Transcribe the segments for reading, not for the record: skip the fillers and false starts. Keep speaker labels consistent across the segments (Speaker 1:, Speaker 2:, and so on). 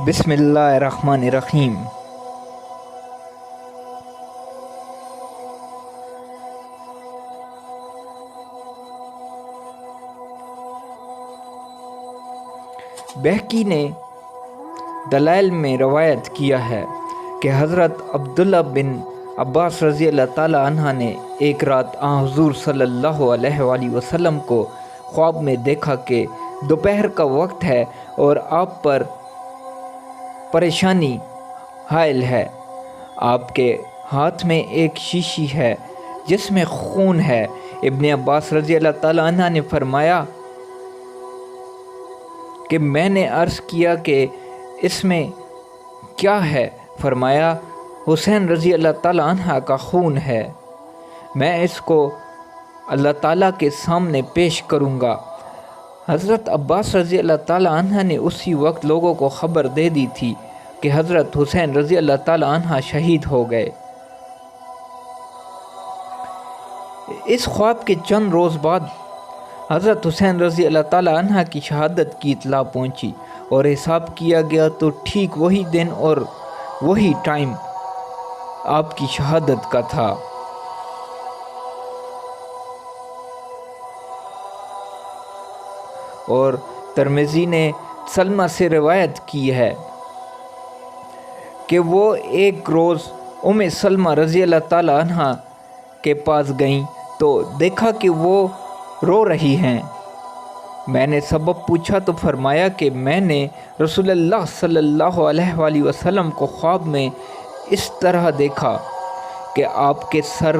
Speaker 1: بسم اللہ الرحمن الرحیم۔ بہقی نے دلائل میں روایت کیا ہے کہ حضرت عبداللہ بن عباس رضی اللہ تعالی عنہ نے ایک رات حضور صلی اللہ علیہ وآلہ وسلم کو خواب میں دیکھا کہ دوپہر کا وقت ہے اور آپ پر پریشانی حائل ہے۔ آپ کے ہاتھ میں ایک شیشی ہے جس میں خون ہے۔ ابن عباس رضی اللہ تعالی عنہ نے فرمایا کہ میں نے عرض کیا کہ اس میں کیا ہے؟ فرمایا حسین رضی اللہ تعالی عنہ کا خون ہے، میں اس کو اللہ تعالیٰ کے سامنے پیش کروں گا۔ حضرت عباس رضی اللہ تعالی عنہ نے اسی وقت لوگوں کو خبر دے دی تھی کہ حضرت حسین رضی اللہ تعالی عنہ شہید ہو گئے۔ اس خواب کے چند روز بعد حضرت حسین رضی اللہ تعالی عنہ کی شہادت کی اطلاع پہنچی اور حساب کیا گیا تو ٹھیک وہی دن اور وہی ٹائم آپ کی شہادت کا تھا۔ اور ترمذی نے سلمہ سے روایت کی ہے کہ وہ ایک روز سلمہ رضی اللہ تعالی عنہ کے پاس گئیں تو دیکھا کہ وہ رو رہی ہیں۔ میں نے سبب پوچھا تو فرمایا کہ میں نے رسول اللہ صلی اللہ علیہ وآلہ وسلم کو خواب میں اس طرح دیکھا کہ آپ کے سر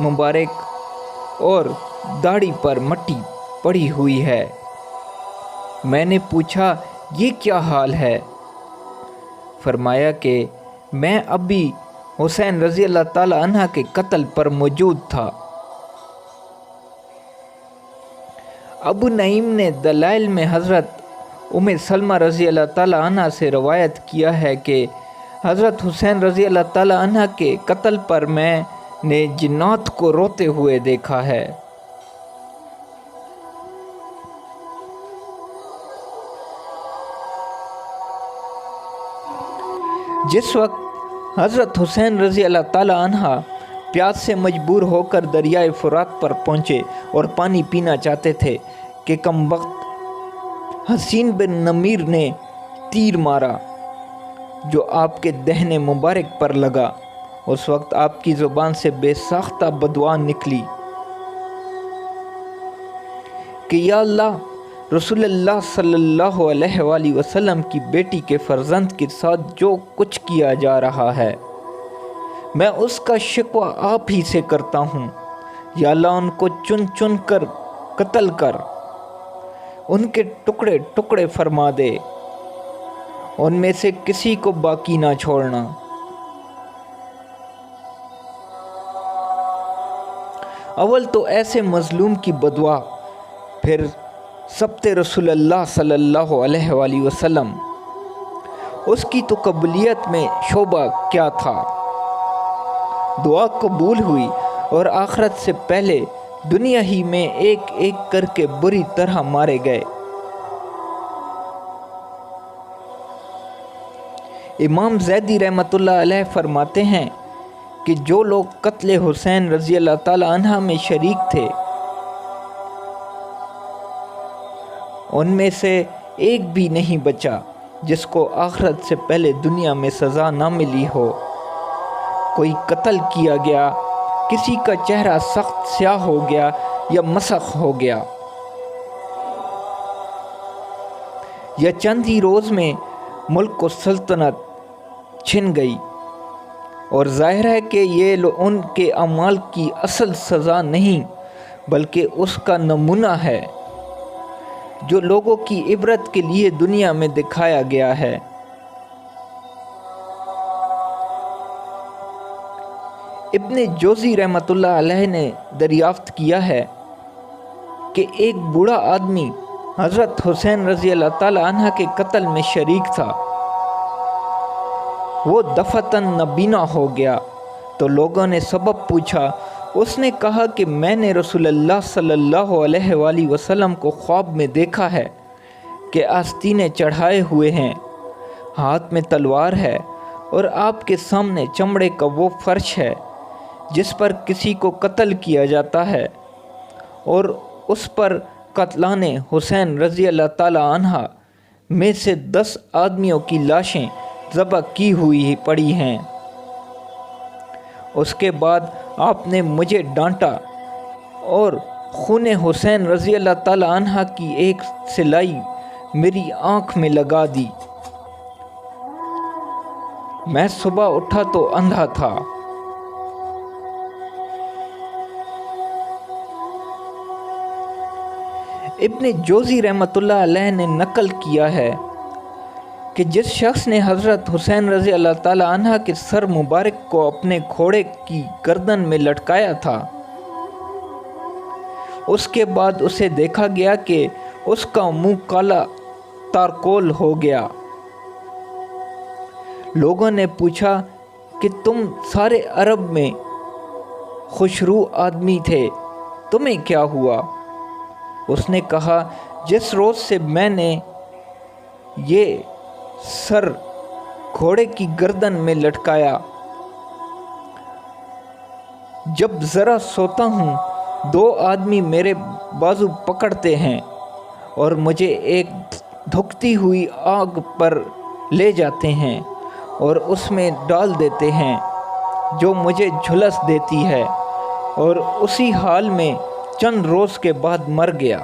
Speaker 1: مبارک اور داڑھی پر مٹی پڑی ہوئی ہے۔ میں نے پوچھا یہ کیا حال ہے؟ فرمایا کہ میں ابھی حسین رضی اللہ تعالی عنہ کے قتل پر موجود تھا۔ ابو نعیم نے دلائل میں حضرت سلمہ رضی اللہ تعالی عنہ سے روایت کیا ہے کہ حضرت حسین رضی اللہ تعالی عنہ کے قتل پر میں نے جنات کو روتے ہوئے دیکھا ہے۔ جس وقت حضرت حسین رضی اللہ تعالی عنہ پیاس سے مجبور ہو کر دریائے فرات پر پہنچے اور پانی پینا چاہتے تھے کہ کم وقت حسین بن نمیر نے تیر مارا جو آپ کے دہنے مبارک پر لگا۔ اس وقت آپ کی زبان سے بے ساختہ بدعا نکلی کہ یا اللہ، رسول اللہ صلی اللہ علیہ وآلہ وسلم کی بیٹی کے فرزند کے ساتھ جو کچھ کیا جا رہا ہے میں اس کا شکوہ آپ ہی سے کرتا ہوں۔ یا اللہ، ان کو چن چن کر قتل کر، ان کے ٹکڑے ٹکڑے فرما دے، ان میں سے کسی کو باقی نہ چھوڑنا۔ اول تو ایسے مظلوم کی بدعا، پھر سبت رسول اللہ صلی اللہ علیہ وآلہ وسلم، اس کی تو قبولیت میں شعبہ کیا تھا۔ دعا قبول ہوئی اور آخرت سے پہلے دنیا ہی میں ایک ایک کر کے بری طرح مارے گئے۔ امام زیدی رحمۃ اللہ علیہ فرماتے ہیں کہ جو لوگ قتل حسین رضی اللہ تعالی عنہ میں شریک تھے ان میں سے ایک بھی نہیں بچا جس کو آخرت سے پہلے دنیا میں سزا نہ ملی ہو۔ کوئی قتل کیا گیا، کسی کا چہرہ سخت سیاہ ہو گیا یا مسخ ہو گیا، یا چند ہی روز میں ملک و سلطنت چھن گئی، اور ظاہر ہے کہ یہ ان کے اعمال کی اصل سزا نہیں بلکہ اس کا نمونہ ہے جو لوگوں کی عبرت کے لیے دنیا میں دکھایا گیا ہے۔ ابن جوزی رحمۃ اللہ علیہ نے دریافت کیا ہے کہ ایک بوڑھا آدمی حضرت حسین رضی اللہ تعالی عنہ کے قتل میں شریک تھا۔ وہ دفعتاً نابینا ہو گیا تو لوگوں نے سبب پوچھا۔ اس نے کہا کہ میں نے رسول اللہ صلی اللہ علیہ وآلہ وسلم کو خواب میں دیکھا ہے کہ آستینے چڑھائے ہوئے ہیں، ہاتھ میں تلوار ہے اور آپ کے سامنے چمڑے کا وہ فرش ہے جس پر کسی کو قتل کیا جاتا ہے، اور اس پر قتلان حسین رضی اللہ تعالی عنہ میں سے 10 آدمیوں کی لاشیں ذبح کی ہوئی پڑی ہیں۔ اس کے بعد آپ نے مجھے ڈانٹا اور خون حسین رضی اللہ تعالی عنہ کی ایک سلائی میری آنکھ میں لگا دی۔ میں صبح اٹھا تو اندھا تھا۔ ابن جوزی رحمۃ اللہ علیہ نے نقل کیا ہے کہ جس شخص نے حضرت حسین رضی اللہ تعالی عنہ کے سر مبارک کو اپنے گھوڑے کی گردن میں لٹکایا تھا، اس کے بعد اسے دیکھا گیا کہ اس کا منہ کالا تارکول ہو گیا۔ لوگوں نے پوچھا کہ تم سارے عرب میں خوشرو آدمی تھے، تمہیں کیا ہوا؟ اس نے کہا، جس روز سے میں نے یہ سر گھوڑے کی گردن میں لٹکایا، جب ذرا سوتا ہوں 2 آدمی میرے بازو پکڑتے ہیں اور مجھے ایک دھکتی ہوئی آگ پر لے جاتے ہیں اور اس میں ڈال دیتے ہیں جو مجھے جھلس دیتی ہے، اور اسی حال میں چند روز کے بعد مر گیا۔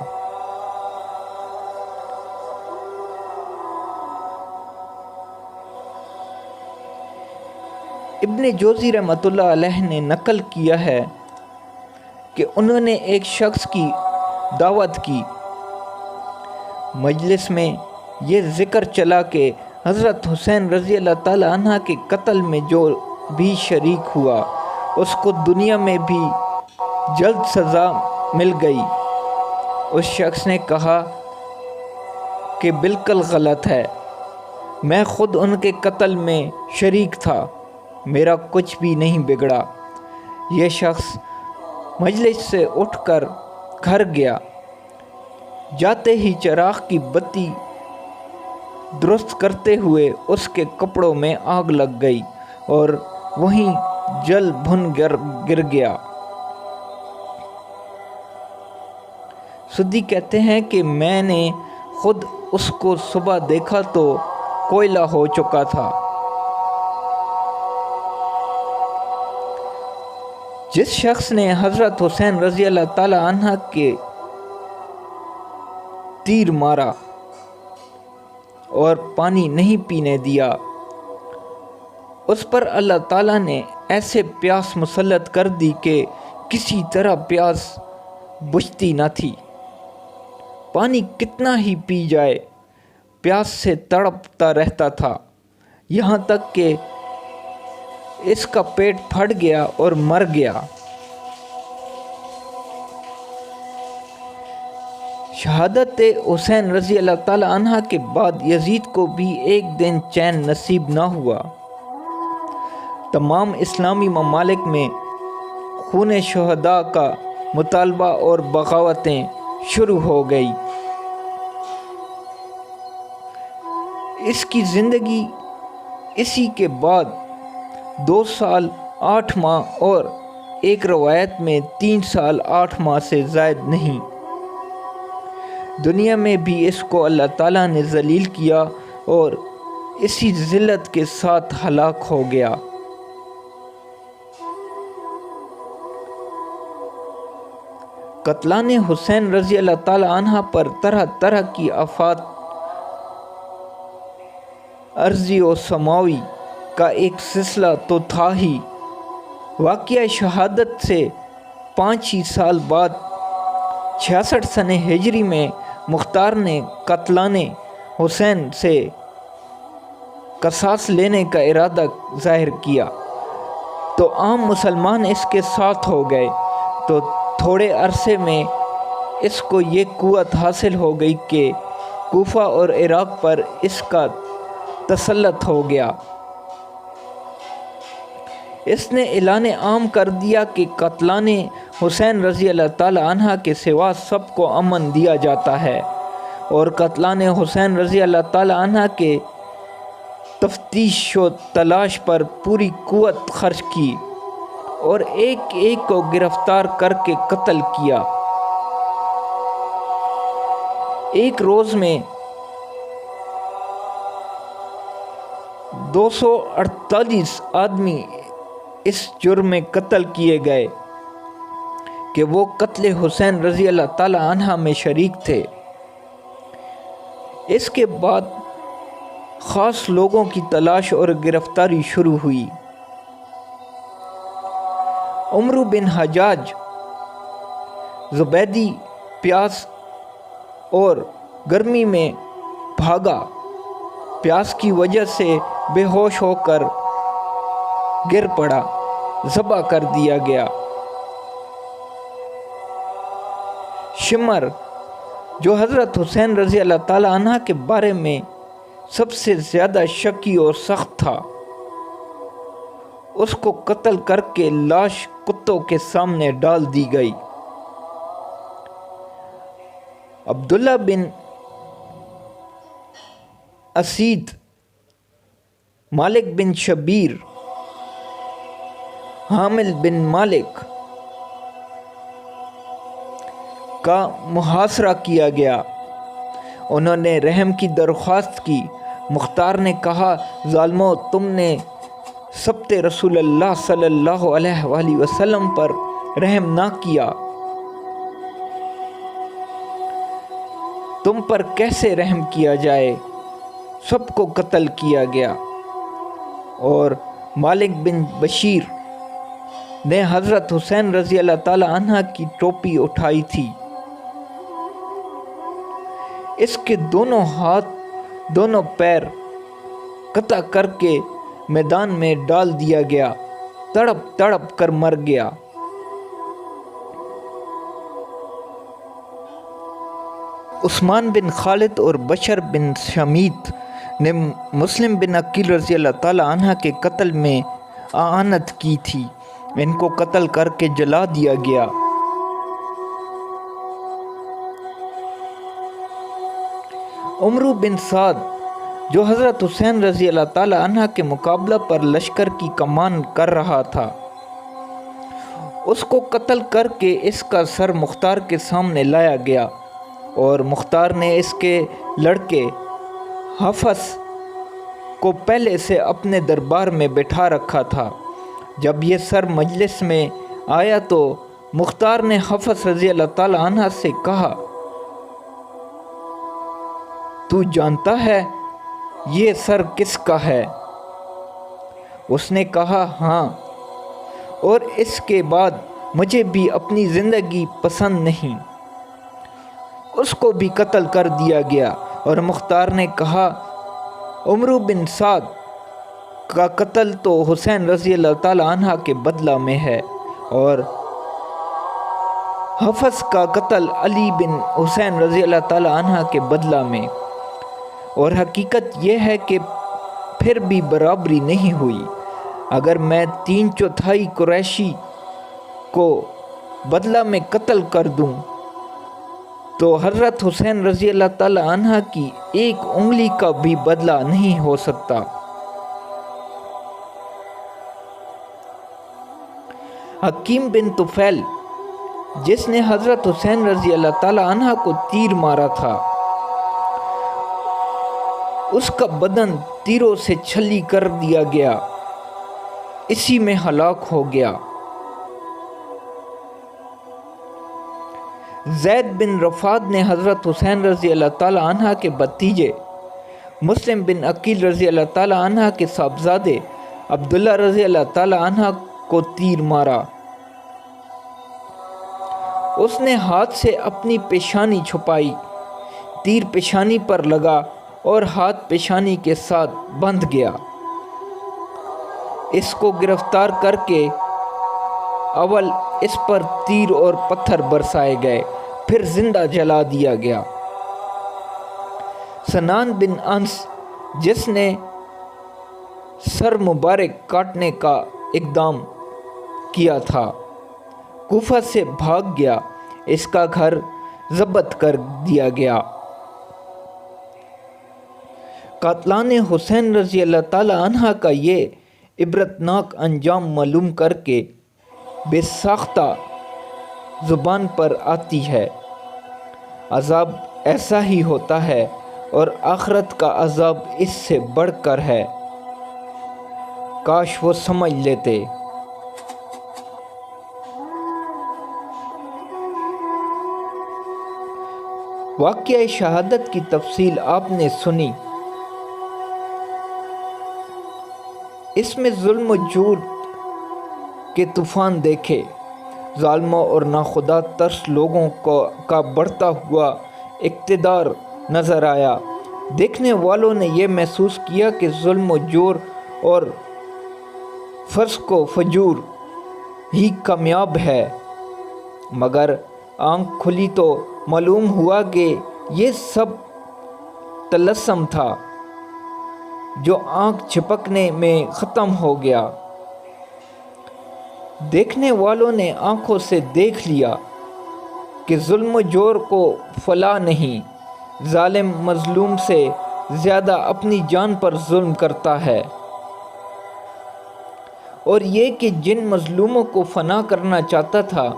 Speaker 1: ابن جوزی رحمۃ اللہ علیہ نے نقل کیا ہے کہ انہوں نے ایک شخص کی دعوت کی، مجلس میں یہ ذکر چلا کہ حضرت حسین رضی اللہ تعالی عنہ کے قتل میں جو بھی شریک ہوا اس کو دنیا میں بھی جلد سزا مل گئی۔ اس شخص نے کہا کہ بالکل غلط ہے، میں خود ان کے قتل میں شریک تھا، میرا کچھ بھی نہیں بگڑا۔ یہ شخص مجلس سے اٹھ کر گھر گیا، جاتے ہی چراغ کی بتی درست کرتے ہوئے اس کے کپڑوں میں آگ لگ گئی اور وہیں جل بھن گر گیا۔ سدی کہتے ہیں کہ میں نے خود اس کو صبح دیکھا تو کوئلہ ہو چکا تھا۔ جس شخص نے حضرت حسین رضی اللہ تعالی عنہ کے تیر مارا اور پانی نہیں پینے دیا، اس پر اللہ تعالیٰ نے ایسے پیاس مسلط کر دی کہ کسی طرح پیاس بجھتی نہ تھی۔ پانی کتنا ہی پی جائے پیاس سے تڑپتا رہتا تھا، یہاں تک کہ اس کا پیٹ پھٹ گیا اور مر گیا۔ شہادت حسین رضی اللہ تعالی عنہ کے بعد یزید کو بھی ایک دن چین نصیب نہ ہوا۔ تمام اسلامی ممالک میں خون شہداء کا مطالبہ اور بغاوتیں شروع ہو گئی۔ اس کی زندگی اسی کے بعد 2 سال 8 ماہ اور ایک روایت میں 3 سال 8 ماہ سے زائد نہیں۔ دنیا میں بھی اس کو اللہ تعالیٰ نے ذلیل کیا اور اسی ذلت کے ساتھ ہلاک ہو گیا۔ قتلان حسین رضی اللہ تعالی عنہ پر طرح طرح کی آفات ارضی و سماوی کا ایک سلسلہ تو تھا ہی۔ واقعہ شہادت سے 5 ہی سال بعد 66 سنہ ہجری میں مختار نے قتلان حسین سے قصاص لینے کا ارادہ ظاہر کیا تو عام مسلمان اس کے ساتھ ہو گئے، تو تھوڑے عرصے میں اس کو یہ قوت حاصل ہو گئی کہ کوفہ اور عراق پر اس کا تسلط ہو گیا۔ اس نے اعلان عام کر دیا کہ قتلان حسین رضی اللہ تعالی عنہ کے سوا سب کو امن دیا جاتا ہے، اور قتلان حسین رضی اللہ تعالی عنہ کے تفتیش و تلاش پر پوری قوت خرچ کی اور ایک ایک کو گرفتار کر کے قتل کیا۔ ایک روز میں 248 آدمی اس جرم میں قتل کیے گئے کہ وہ قتل حسین رضی اللہ تعالی عنہ میں شریک تھے۔ اس کے بعد خاص لوگوں کی تلاش اور گرفتاری شروع ہوئی۔ عمرو بن حجاج زبیدی پیاس اور گرمی میں بھاگا، پیاس کی وجہ سے بے ہوش ہو کر گر پڑا، ذبح کر دیا گیا۔ شمر جو حضرت حسین رضی اللہ تعالی عنہ کے بارے میں سب سے زیادہ شکی اور سخت تھا، اس کو قتل کر کے لاش کتوں کے سامنے ڈال دی گئی۔ عبداللہ بن اسید، مالک بن شبیر، حامل بن مالک کا محاصرہ کیا گیا۔ انہوں نے رحم کی درخواست کی۔ مختار نے کہا، ظالمو، تم نے سبت رسول اللہ صلی اللہ علیہ وآلہ وسلم پر رحم نہ کیا، تم پر کیسے رحم کیا جائے؟ سب کو قتل کیا گیا۔ اور مالک بن بشیر نے حضرت حسین رضی اللہ تعالی عنہ کی ٹوپی اٹھائی تھی، اس کے دونوں ہاتھ دونوں پیر قطع کر کے میدان میں ڈال دیا گیا، تڑپ تڑپ کر مر گیا۔ عثمان بن خالد اور بشر بن شمیت نے مسلم بن عقیل رضی اللہ تعالی عنہ کے قتل میں اعانت کی تھی، ان کو قتل کر کے جلا دیا گیا۔ عمرو بن سعد جو حضرت حسین رضی اللہ تعالی عنہ کے مقابلہ پر لشکر کی کمان کر رہا تھا، اس کو قتل کر کے اس کا سر مختار کے سامنے لایا گیا، اور مختار نے اس کے لڑکے حفص کو پہلے سے اپنے دربار میں بٹھا رکھا تھا۔ جب یہ سر مجلس میں آیا تو مختار نے حفص رضی اللہ تعالی عنہ سے کہا، تو جانتا ہے یہ سر کس کا ہے؟ اس نے کہا، ہاں، اور اس کے بعد مجھے بھی اپنی زندگی پسند نہیں۔ اس کو بھی قتل کر دیا گیا۔ اور مختار نے کہا، عمرو بن سعد کا قتل تو حسین رضی اللہ تعالی عنہ کے بدلہ میں ہے، اور حفص کا قتل علی بن حسین رضی اللہ تعالی عنہ کے بدلہ میں۔ اور حقیقت یہ ہے کہ پھر بھی برابری نہیں ہوئی۔ اگر میں 3/4 قریشی کو بدلہ میں قتل کر دوں تو حضرت حسین رضی اللہ تعالی عنہ کی ایک انگلی کا بھی بدلہ نہیں ہو سکتا۔ حکیم بن طفیل، جس نے حضرت حسین رضی اللہ تعالی عنہ کو تیر مارا تھا، اس کا بدن تیروں سے چھلی کر دیا گیا، اسی میں ہلاک ہو گیا۔ زید بن رفاد نے حضرت حسین رضی اللہ تعالی عنہ کے بھتیجے مسلم بن عقیل رضی اللہ تعالی عنہ کے صاحبزادے عبداللہ رضی اللہ تعالی عنہ کو تیر مارا۔ اس نے ہاتھ سے اپنی پیشانی چھپائی، تیر پیشانی پر لگا اور ہاتھ پیشانی کے ساتھ بندھ گیا۔ اس کو گرفتار کر کے اول اس پر تیر اور پتھر برسائے گئے، پھر زندہ جلا دیا گیا۔ سنان بن انس، جس نے سر مبارک کاٹنے کا اقدام کیا تھا، کوفہ سے بھاگ گیا، اس کا گھر ضبط کر دیا گیا۔ قاتلان حسین رضی اللہ تعالیٰ عنہ کا یہ عبرتناک انجام معلوم کر کے بے ساختہ زبان پر آتی ہے۔ عذاب ایسا ہی ہوتا ہے اور آخرت کا عذاب اس سے بڑھ کر ہے، کاش وہ سمجھ لیتے۔ واقعہ شہادت کی تفصیل آپ نے سنی، اس میں ظلم و جور کے طوفان دیکھے، ظالموں اور ناخدا ترس لوگوں کا بڑھتا ہوا اقتدار نظر آیا۔ دیکھنے والوں نے یہ محسوس کیا کہ ظلم و جور اور فسق و فجور ہی کامیاب ہے، مگر آنکھ کھلی تو معلوم ہوا کہ یہ سب طلسم تھا جو آنکھ جھپکنے میں ختم ہو گیا۔ دیکھنے والوں نے آنکھوں سے دیکھ لیا کہ ظلم و جور کو فلاح نہیں، ظالم مظلوم سے زیادہ اپنی جان پر ظلم کرتا ہے، اور یہ کہ جن مظلوموں کو فنا کرنا چاہتا تھا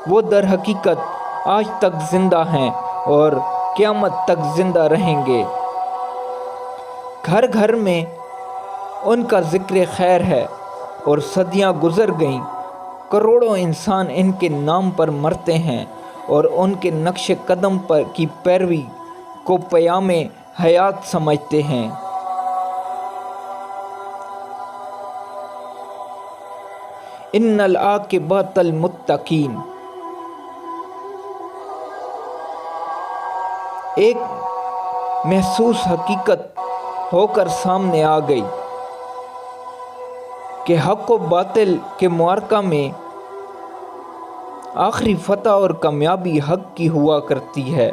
Speaker 1: وہ در حقیقت آج تک زندہ ہیں اور قیامت تک زندہ رہیں گے۔ گھر گھر میں ان کا ذکر خیر ہے اور صدیاں گزر گئیں، کروڑوں انسان ان کے نام پر مرتے ہیں اور ان کے نقش قدم پر کی پیروی کو پیام حیات سمجھتے ہیں۔ ان العاقبۃ للمتقین ایک محسوس حقیقت ہو کر سامنے آ گئی کہ حق و باطل کے معرکہ میں آخری فتح اور کامیابی حق کی ہوا کرتی ہے۔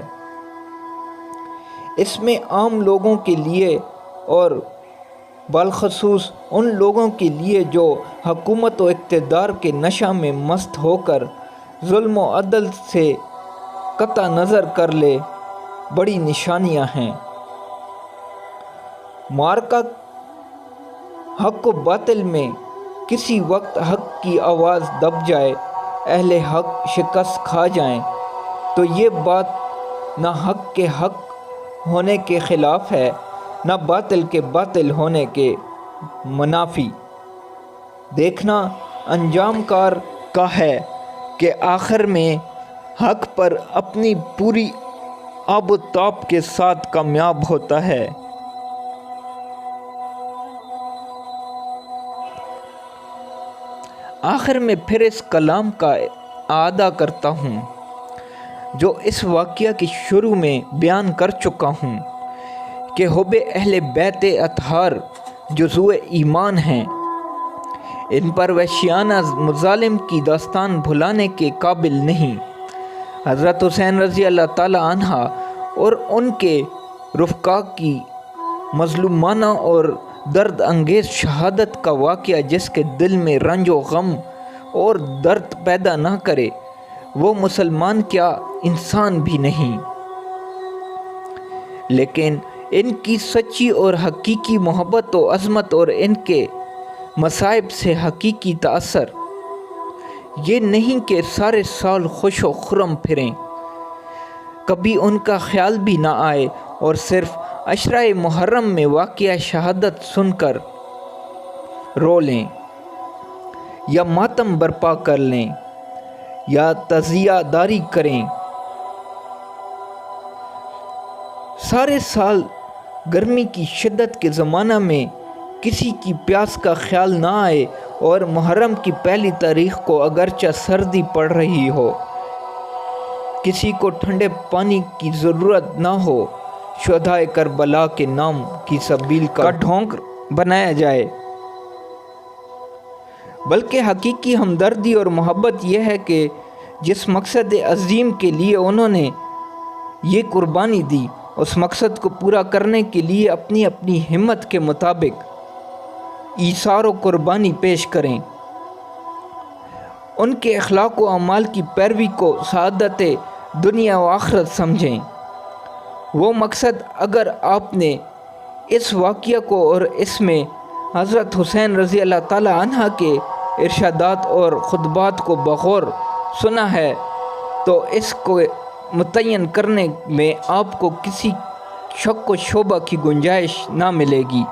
Speaker 1: اس میں عام لوگوں کے لیے اور بالخصوص ان لوگوں کے لیے جو حکومت و اقتدار کے نشہ میں مست ہو کر ظلم و عدل سے قطع نظر کر لے، بڑی نشانیاں ہیں۔ معرکہ حق و باطل میں کسی وقت حق کی آواز دب جائے، اہل حق شکست کھا جائیں، تو یہ بات نہ حق کے حق ہونے کے خلاف ہے، نہ باطل کے باطل ہونے کے منافی۔ دیکھنا انجام کار کا ہے کہ آخر میں حق پر اپنی پوری آب و تاب کے ساتھ کامیاب ہوتا ہے۔ آخر میں پھر اس کلام کا اعادہ کرتا ہوں جو اس واقعہ کی شروع میں بیان کر چکا ہوں کہ حب اہل بیت اطہار جزو ایمان ہیں۔ ان پر وحشیانہ مظالم کی داستان بھلانے کے قابل نہیں۔ حضرت حسین رضی اللہ تعالیٰ عنہ اور ان کے رفقا کی مظلومانہ اور درد انگیز شہادت کا واقعہ جس کے دل میں رنج و غم اور درد پیدا نہ کرے، وہ مسلمان کیا انسان بھی نہیں۔ لیکن ان کی سچی اور حقیقی محبت و عظمت اور ان کے مصائب سے حقیقی تاثر یہ نہیں کہ سارے سال خوش و خرم پھریں، کبھی ان کا خیال بھی نہ آئے اور صرف عشرہ محرم میں واقعہ شہادت سن کر رو لیں، یا ماتم برپا کر لیں، یا تعزیہ داری کریں۔ سارے سال گرمی کی شدت کے زمانہ میں کسی کی پیاس کا خیال نہ آئے اور محرم کی پہلی تاریخ کو اگرچہ سردی پڑ رہی ہو، کسی کو ٹھنڈے پانی کی ضرورت نہ ہو، شہدائے کربلا کے نام کی سبیل کا ڈھونک بنایا جائے۔ بلکہ حقیقی ہمدردی اور محبت یہ ہے کہ جس مقصد عظیم کے لیے انہوں نے یہ قربانی دی، اس مقصد کو پورا کرنے کے لیے اپنی اپنی ہمت کے مطابق ایثار و قربانی پیش کریں۔ ان کے اخلاق و اعمال کی پیروی کو سعادت دنیا و آخرت سمجھیں۔ وہ مقصد اگر آپ نے اس واقعہ کو اور اس میں حضرت حسین رضی اللہ تعالی عنہ کے ارشادات اور خطبات کو بغور سنا ہے تو اس کو متعین کرنے میں آپ کو کسی شک و شبہ کی گنجائش نہ ملے گی۔